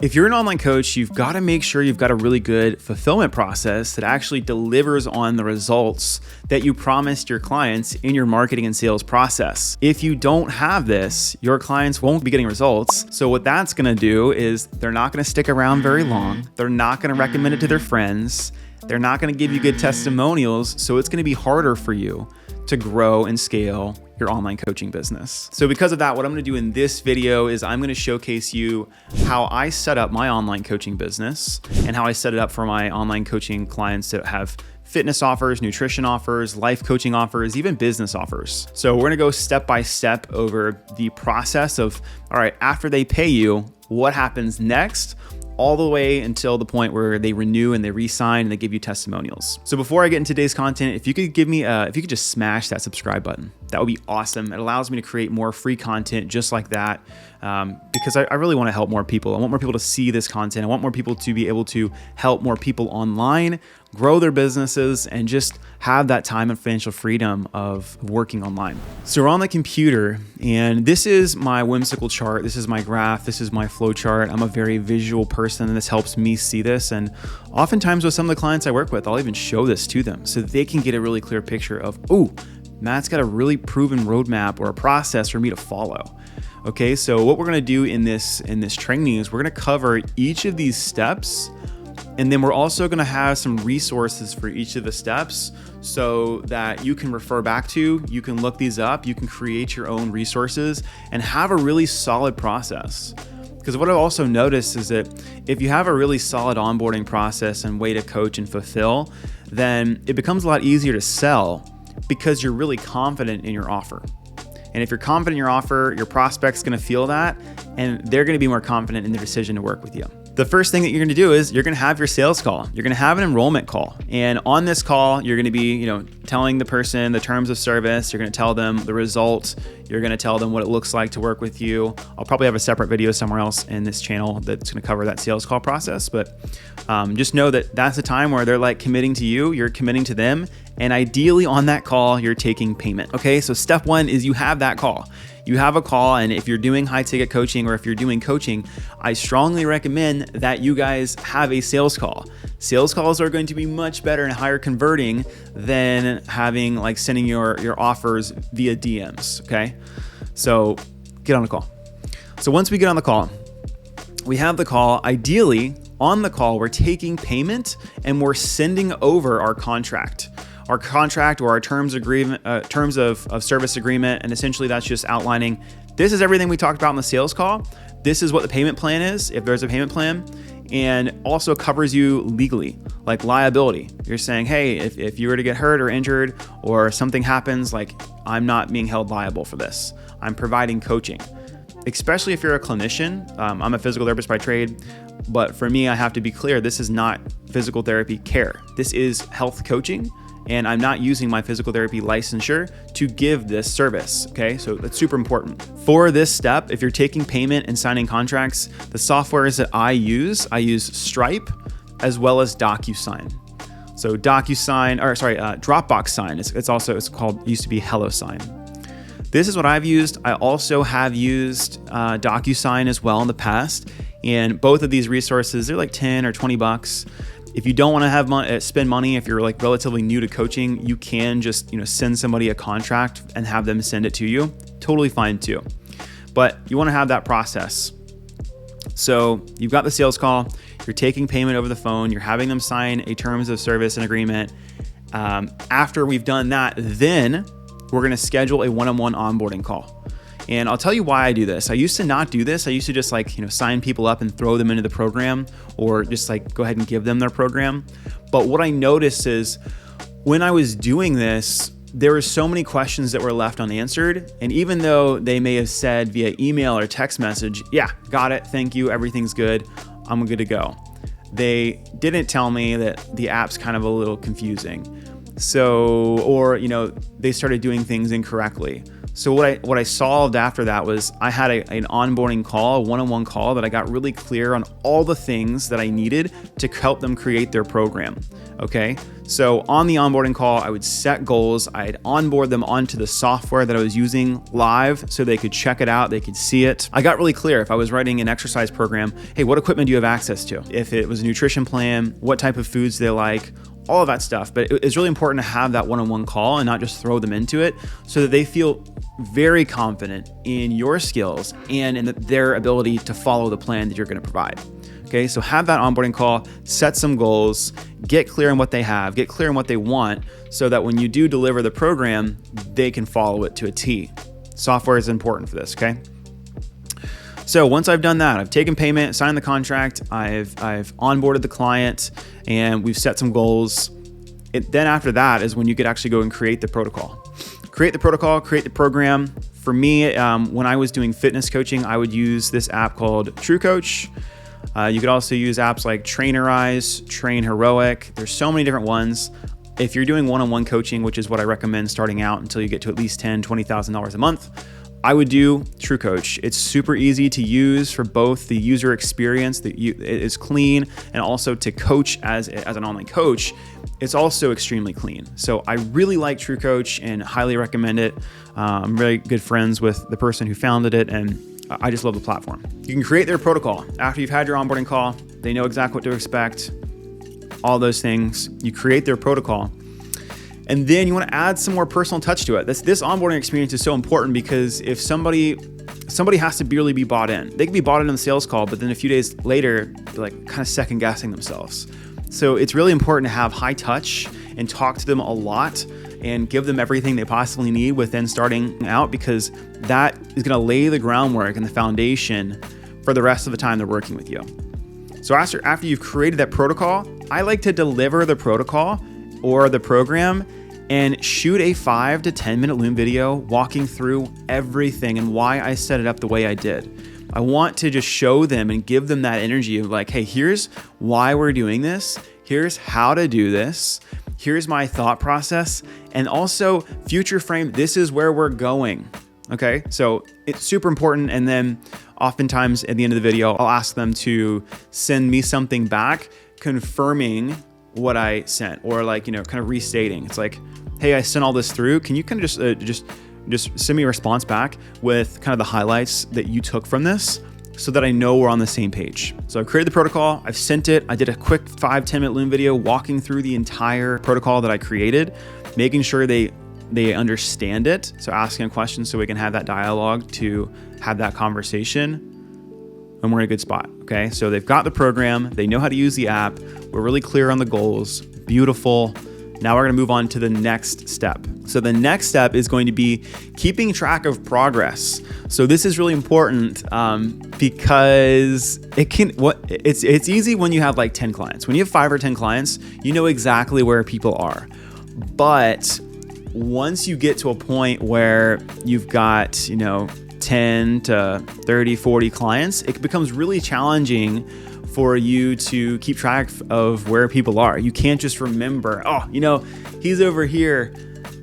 If you're an online coach, you've got to make sure you've got a really good fulfillment process that actually delivers on the results that you promised your clients in your marketing and sales process. If you don't have this, your clients won't be getting results. So what that's going to do is they're not going to stick around very long. They're not going to recommend it to their friends. They're not going to give you good testimonials. So it's going to be harder for you to grow and scale your online coaching business. So because of that, what I'm going to do in this video is I'm going to showcase you how I set up my online coaching business and how I set it up for my online coaching clients that have fitness offers, nutrition offers, life coaching offers, even business offers. So we're going to go step by step over the process of, all right, after they pay you, what happens next? All the way until the point where they renew and they re-sign and they give you testimonials. So before I get into today's content, if you could just smash that subscribe button, that would be awesome. It allows me to create more free content just like that because I really want to help more people. I want more people to see this content. I want more people to be able to help more people online, grow their businesses, and just have that time and financial freedom of working online. So we're on the computer, and this is my whimsical chart. This is my graph. This is my flow chart. I'm a very visual person, and this helps me see this. And oftentimes with some of the clients I work with, I'll even show this to them so that they can get a really clear picture of, oh, Matt's got a really proven roadmap or a process for me to follow. Okay, so what we're gonna do in this training is we're gonna cover each of these steps, and then we're also gonna have some resources for each of the steps so that you can refer back to, you can look these up, you can create your own resources and have a really solid process. Because what I've also noticed is that if you have a really solid onboarding process and way to coach and fulfill, then it becomes a lot easier to sell because you're really confident in your offer. And if you're confident in your offer, your prospect's gonna feel that, and they're gonna be more confident in their decision to work with you. The first thing that you're gonna do is you're gonna have your sales call. You're gonna have an enrollment call. And on this call, you're gonna be, telling the person the terms of service. You're gonna tell them the result. You're gonna tell them what it looks like to work with you. I'll probably have a separate video somewhere else in this channel that's gonna cover that sales call process. But just know that that's a time where they're like committing to you, you're committing to them. And ideally on that call, you're taking payment. Okay, so step one is you have that call. You have a call, and if you're doing high ticket coaching or if you're doing coaching, I strongly recommend that you guys have a sales call. Sales calls are going to be much better and higher converting than sending your offers via DMs, okay? So get on the call. So once we get on the call, we have the call. Ideally, on the call, we're taking payment and we're sending over our contract. Our contract or our terms of service agreement, and essentially that's just outlining this is everything we talked about in the sales call. This is what the payment plan is, if there's a payment plan, and also covers you legally, like liability. You're saying, hey, if you were to get hurt or injured or something happens, like I'm not being held liable for this. I'm providing coaching. Especially if you're a clinician. I'm a physical therapist by trade, but for me, I have to be clear, this is not physical therapy care. This is health coaching. And I'm not using my physical therapy licensure to give this service, okay? So that's super important. For this step, if you're taking payment and signing contracts, the softwares that I use Stripe as well as DocuSign. So Dropbox Sign, it used to be HelloSign. This is what I've used. I also have used DocuSign as well in the past. And both of these resources, they're like 10 or 20 bucks. If you don't want to spend money, if you're like relatively new to coaching, you can just send somebody a contract and have them send it to you. Totally fine too. But you want to have that process. So you've got the sales call, you're taking payment over the phone, you're having them sign a terms of service and agreement. After we've done that, then we're going to schedule a one-on-one onboarding call. And I'll tell you why I do this. I used to not do this. I used to just sign people up and throw them into the program, or just go ahead and give them their program. But what I noticed is when I was doing this, there were so many questions that were left unanswered. And even though they may have said via email or text message, yeah, got it, thank you, everything's good, I'm good to go, they didn't tell me that the app's kind of a little confusing. So, or, they started doing things incorrectly. So what I solved after that was I had an onboarding call, a one-on-one call that I got really clear on all the things that I needed to help them create their program. Okay. So on the onboarding call, I would set goals. I'd onboard them onto the software that I was using live so they could check it out, they could see it. I got really clear if I was writing an exercise program, hey, what equipment do you have access to? If it was a nutrition plan, what type of foods they like, all of that stuff. But it's really important to have that one-on-one call and not just throw them into it so that they feel very confident in your skills and in their ability to follow the plan that you're going to provide. Okay, so have that onboarding call, set some goals, get clear on what they have, get clear on what they want so that when you do deliver the program, they can follow it to a T. Software is important for this, okay? So once I've done that, I've taken payment, signed the contract, I've onboarded the client, and we've set some goals. Then after that is when you could actually go and create the protocol. Create the protocol, create the program. For me, when I was doing fitness coaching, I would use this app called True Coach. You could also use apps like Trainerize, Train Heroic. There's so many different ones. If you're doing one-on-one coaching, which is what I recommend starting out until you get to at least $10,000, $20,000 a month, I would do True Coach. It's super easy to use for both the user experience, it is clean, and also to coach as an online coach, it's also extremely clean. So I really like True Coach and highly recommend it. I'm very good friends with the person who founded it, and I just love the platform. You can create their protocol. After you've had your onboarding call, they know exactly what to expect, all those things. You create their protocol. And then you want to add some more personal touch to it. This onboarding experience is so important because if somebody has to really be bought in. They can be bought in on the sales call, but then a few days later, they're like kind of second guessing themselves. So it's really important to have high touch and talk to them a lot and give them everything they possibly need within starting out, because that is going to lay the groundwork and the foundation for the rest of the time they're working with you. So after you've created that protocol, I like to deliver the protocol or the program and shoot a 5 to 10 minute Loom video walking through everything and why I set it up the way I did. I want to just show them and give them that energy of like, hey, here's why we're doing this. Here's how to do this. Here's my thought process. And also future frame, this is where we're going. Okay, so it's super important. And then oftentimes at the end of the video, I'll ask them to send me something back confirming what I sent, or like, kind of restating. It's like, hey, I sent all this through. Can you kind of just send me a response back with kind of the highlights that you took from this so that I know we're on the same page. So I've created the protocol, I've sent it. I did a quick 5-10 minute Loom video walking through the entire protocol that I created, making sure they understand it. So asking questions so we can have that dialogue to have that conversation. And we're in a good spot. Okay. So they've got the program. They know how to use the app. We're really clear on the goals. Beautiful. Now we're going to move on to the next step. So the next step is going to be keeping track of progress. So this is really important because it's easy when you have like 10 clients. When you have 5 or 10 clients, you know exactly where people are. But once you get to a point where you've got, 10 to 30, 40 clients, it becomes really challenging for you to keep track of where people are. You can't just remember, he's over here.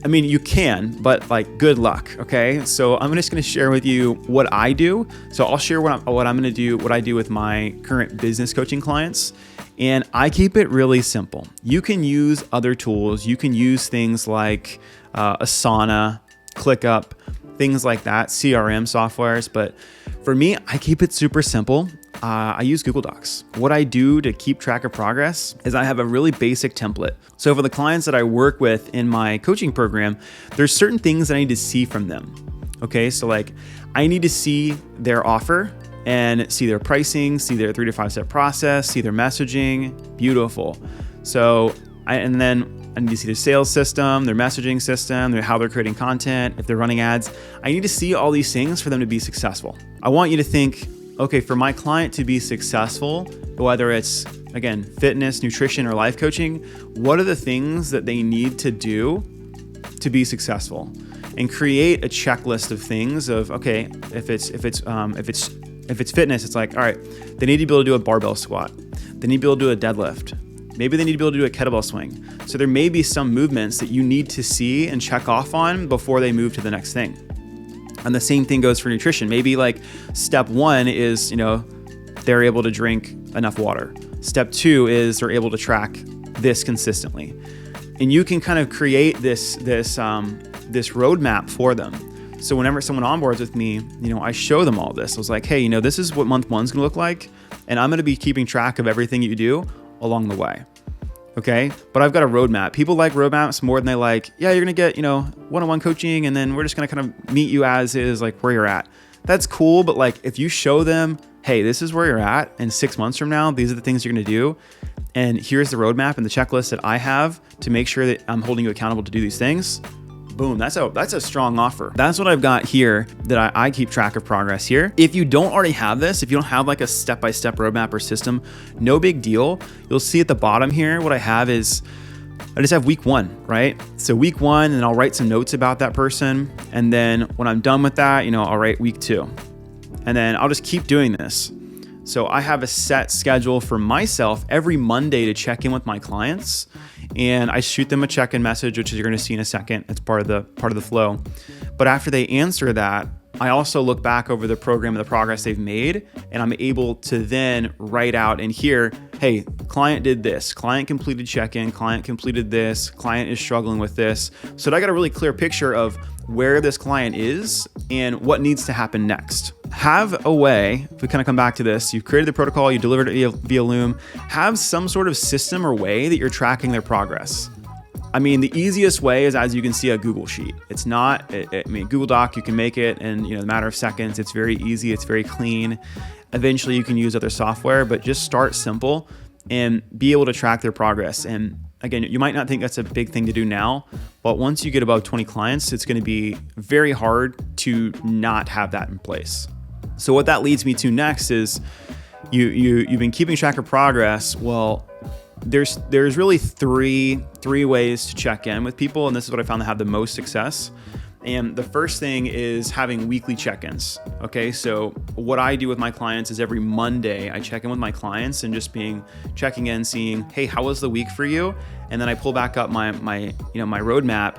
I mean, you can, but like, good luck. Okay. So I'm just going to share with you what I do. So I'll share what I'm going to do, what I do with my current business coaching clients. And I keep it really simple. You can use other tools. You can use things like Asana, ClickUp, things like that, CRM softwares. But for me, I keep it super simple. I use Google Docs. What I do to keep track of progress is I have a really basic template. So for the clients that I work with in my coaching program, there's certain things that I need to see from them. Okay, so like I need to see their offer and see their pricing, see their 3 to 5 step process, see their messaging. Beautiful. So I need to see their sales system, their messaging system, how they're creating content, if they're running ads. I need to see all these things for them to be successful. I want you to think, okay, for my client to be successful, whether it's, again, fitness, nutrition, or life coaching, what are the things that they need to do to be successful? And create a checklist of things of, okay, if it's fitness, it's like, all right, they need to be able to do a barbell squat. They need to be able to do a deadlift. Maybe they need to be able to do a kettlebell swing. So there may be some movements that you need to see and check off on before they move to the next thing. And the same thing goes for nutrition. Maybe like step 1 is, they're able to drink enough water. Step 2 is they're able to track this consistently. And you can kind of create this roadmap for them. So whenever someone onboards with me, I show them all this. I was like, hey, this is what month 1's gonna look like. And I'm gonna be keeping track of everything you do along the way. Okay, but I've got a roadmap. People like roadmaps more than they like, yeah, you're gonna get, one-on-one coaching, and then we're just gonna kind of meet you as is, like where you're at. That's cool, but like if you show them, hey, this is where you're at, and 6 months from now, these are the things you're gonna do, and here's the roadmap and the checklist that I have to make sure that I'm holding you accountable to do these things. Boom, that's a strong offer. That's what I've got here that I keep track of progress here. If you don't already have this, if you don't have like a step-by-step roadmap or system, no big deal. You'll see at the bottom here, what I have is, I just have week 1, right? So week 1, and I'll write some notes about that person. And then when I'm done with that, I'll write week 2. And then I'll just keep doing this. So I have a set schedule for myself every Monday to check in with my clients, and I shoot them a check-in message, which you're going to see in a second. It's part of the flow. But after they answer that, I also look back over the program and the progress they've made, and I'm able to then write out in here, hey, client did this, client completed check-in, client completed this, client is struggling with this. So I got a really clear picture of where this client is and what needs to happen next. Have a way, if we kind of come back to this, you've created the protocol, you delivered it via Loom, have some sort of system or way that you're tracking their progress. I mean, the easiest way is, as you can see, a Google Sheet. It's not, Google Doc, you can make it in a matter of seconds. It's very easy, it's very clean. Eventually you can use other software, but just start simple and be able to track their progress. And again, you might not think that's a big thing to do now, but once you get above 20 clients, it's going to be very hard to not have that in place. So what that leads me to next is you've been keeping track of progress. Well, there's really three ways to check in with people, and this is what I found to have the most success. And the first thing is having weekly check-ins. Okay, so what I do with my clients is every Monday I check in with my clients and just checking in, seeing, hey, how was the week for you? And then I pull back up my roadmap.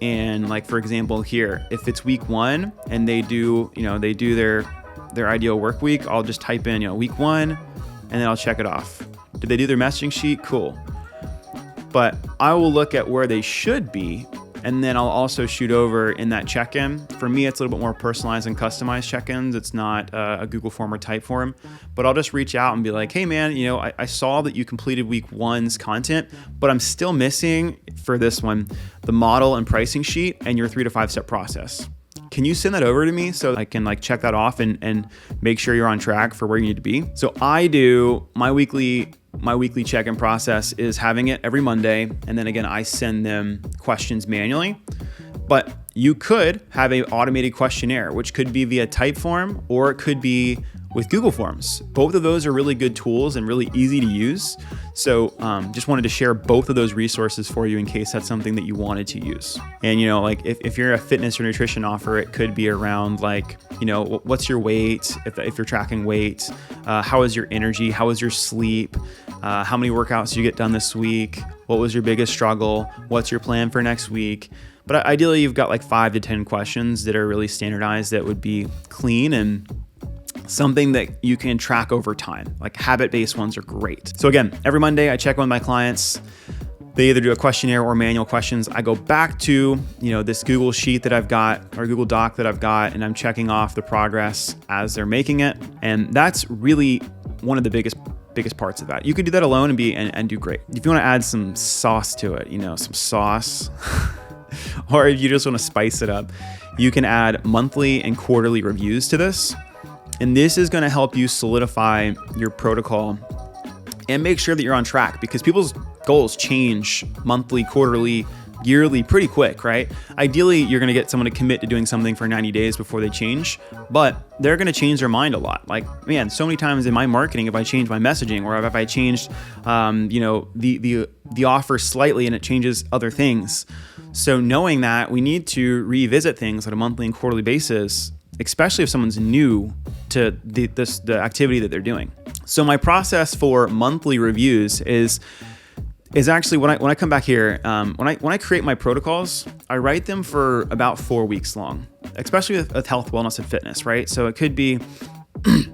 And like, for example, here, if it's week 1 and they do their ideal work week, I'll just type in, week 1, and then I'll check it off. Did they do their messaging sheet? Cool. But I will look at where they should be, and then I'll also shoot over in that check-in. For me, it's a little bit more personalized and customized check-ins. It's not a Google form or type form, but I'll just reach out and be like, hey man, I saw that you completed week 1's content, but I'm still missing for this one, the model and pricing sheet and your 3 to 5 step process. Can you send that over to me so I can check that off and make sure you're on track for where you need to be? So I do my weekly check-in process is having it every Monday. And then again, I send them questions manually, but you could have an automated questionnaire, which could be via type form, or it could be with Google Forms. Both of those are really good tools and really easy to use. So just wanted to share both of those resources for you in case that's something that you wanted to use. And if you're a fitness or nutrition offer, it could be around what's your weight, if you're tracking weight, how is your energy, how is your sleep, how many workouts did you get done this week, what was your biggest struggle, what's your plan for next week. But ideally you've got 5 to 10 questions that are really standardized that would be clean and something that you can track over time. Habit-based ones are great. So again, every Monday I check in with my clients. They either do a questionnaire or manual questions. I go back to, this Google Sheet that I've got or Google Doc that I've got, and I'm checking off the progress as they're making it. And that's really one of the biggest parts of that. You could do that alone and do great. If you want to add some sauce to it, some sauce, or if you just want to spice it up, you can add monthly and quarterly reviews to this. And this is going to help you solidify your protocol and make sure that you're on track, because people's goals change monthly, quarterly, yearly pretty quick, right? Ideally, you're going to get someone to commit to doing something for 90 days before they change, but they're going to change their mind a lot. So many times in my marketing, if I change my messaging or if I changed, the offer slightly and it changes other things. So knowing that, we need to revisit things on a monthly and quarterly basis, especially if someone's new to the activity that they're doing. So my process for monthly reviews is is actually when I come back here, when I create my protocols, I write them for about 4 weeks long, especially with health, wellness, and fitness, right? So it could be,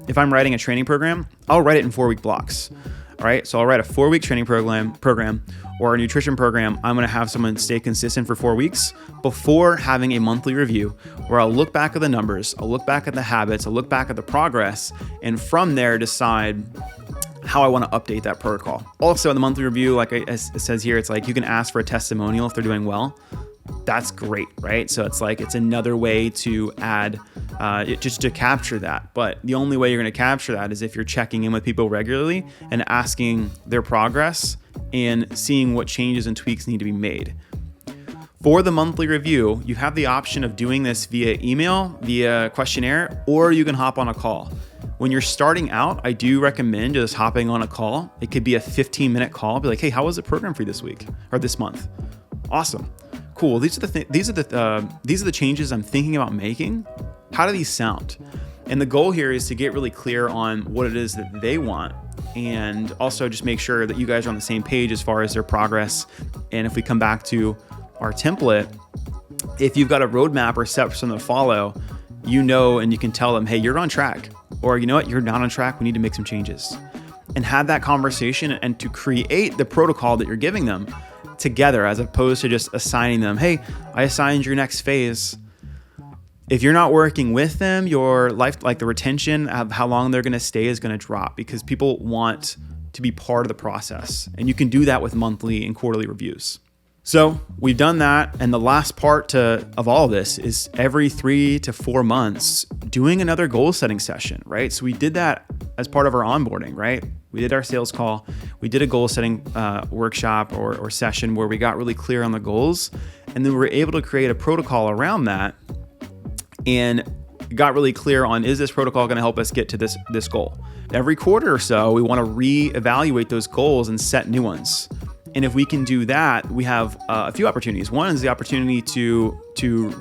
if I'm writing a training program, I'll write it in 4-week blocks. All right, so I'll write a 4-week training program or a nutrition program. I'm going to have someone stay consistent for 4 weeks before having a monthly review where I'll look back at the numbers, I'll look back at the habits, I'll look back at the progress, and from there decide how I want to update that protocol. Also, in the monthly review, like it says here, it's like you can ask for a testimonial if they're doing well. That's great, right? So it's like it's another way to add, just to capture that. But the only way you're going to capture that is if you're checking in with people regularly and asking their progress and seeing what changes and tweaks need to be made. For the monthly review, you have the option of doing this via email, via questionnaire, or you can hop on a call. When you're starting out, I do recommend just hopping on a call. It could be a 15-minute call. Be like, hey, how was the program for you this week or this month? Awesome. Cool. These are the changes I'm thinking about making. How do these sound? And the goal here is to get really clear on what it is that they want, and also just make sure that you guys are on the same page as far as their progress. And if we come back to our template, if you've got a roadmap or steps for them to follow, you know, and you can tell them, hey, you're on track, or you know what, you're not on track. We need to make some changes, and have that conversation and to create the protocol that you're giving them together, as opposed to just assigning them, hey, I assigned your next phase. If you're not working with them, your life, like the retention of how long they're going to stay, is going to drop, because people want to be part of the process. And you can do that with monthly and quarterly reviews. So we've done that. And the last part of all of this is every 3 to 4 months doing another goal setting session, right? So we did that as part of our onboarding, right? We did our sales call. We did a goal setting workshop or session where we got really clear on the goals. And then we were able to create a protocol around that and got really clear on, is this protocol going to help us get to this goal? Every quarter or so, we want to reevaluate those goals and set new ones. And if we can do that, we have a few opportunities. One is the opportunity to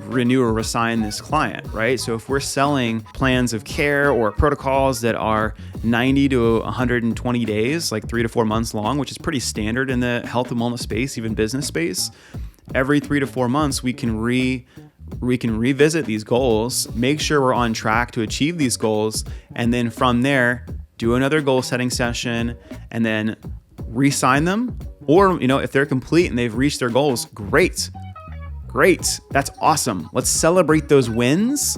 renew or resign this client, right? So if we're selling plans of care or protocols that are 90 to 120 days, like 3 to 4 months long, which is pretty standard in the health and wellness space, even business space, every 3 to 4 months, we can revisit these goals, make sure we're on track to achieve these goals, and then from there, do another goal setting session, and then re-sign them. Or, if they're complete and they've reached their goals, great. That's awesome. Let's celebrate those wins,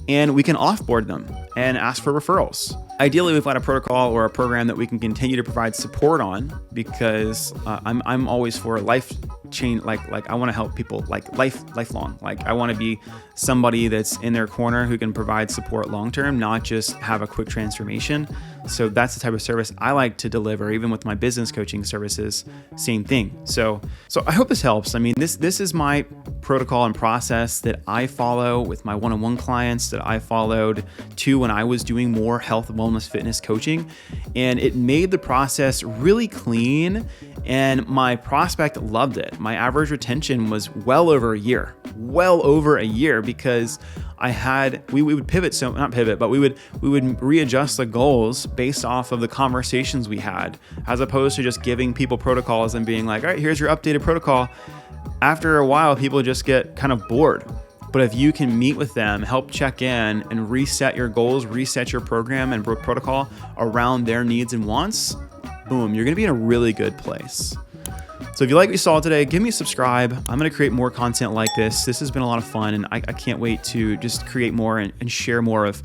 and we can offboard them and ask for referrals. Ideally, we've got a protocol or a program that we can continue to provide support on, because I'm always for life change. Like I want to help people lifelong. Like I want to be somebody that's in their corner who can provide support long-term, not just have a quick transformation. So that's the type of service I like to deliver, even with my business coaching services, same thing. So I hope this helps. I mean, this is my protocol and process that I follow with my one-on-one clients, that I followed too when I was doing more health, wellness, fitness coaching. And it made the process really clean, and my prospect loved it. My average retention was well over a year, because we would pivot, so not pivot, but we would readjust the goals based off of the conversations we had, as opposed to just giving people protocols and being like, all right, here's your updated protocol. After a while, people just get kind of bored. But if you can meet with them, help check in, and reset your goals, reset your program and protocol around their needs and wants, boom, you're going to be in a really good place. So if you like what you saw today, give me a subscribe. I'm going to create more content like this. This has been a lot of fun, and I can't wait to just create more and share more of,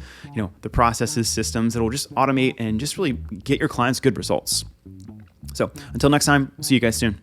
the processes, systems that will just automate and just really get your clients good results. So until next time, see you guys soon.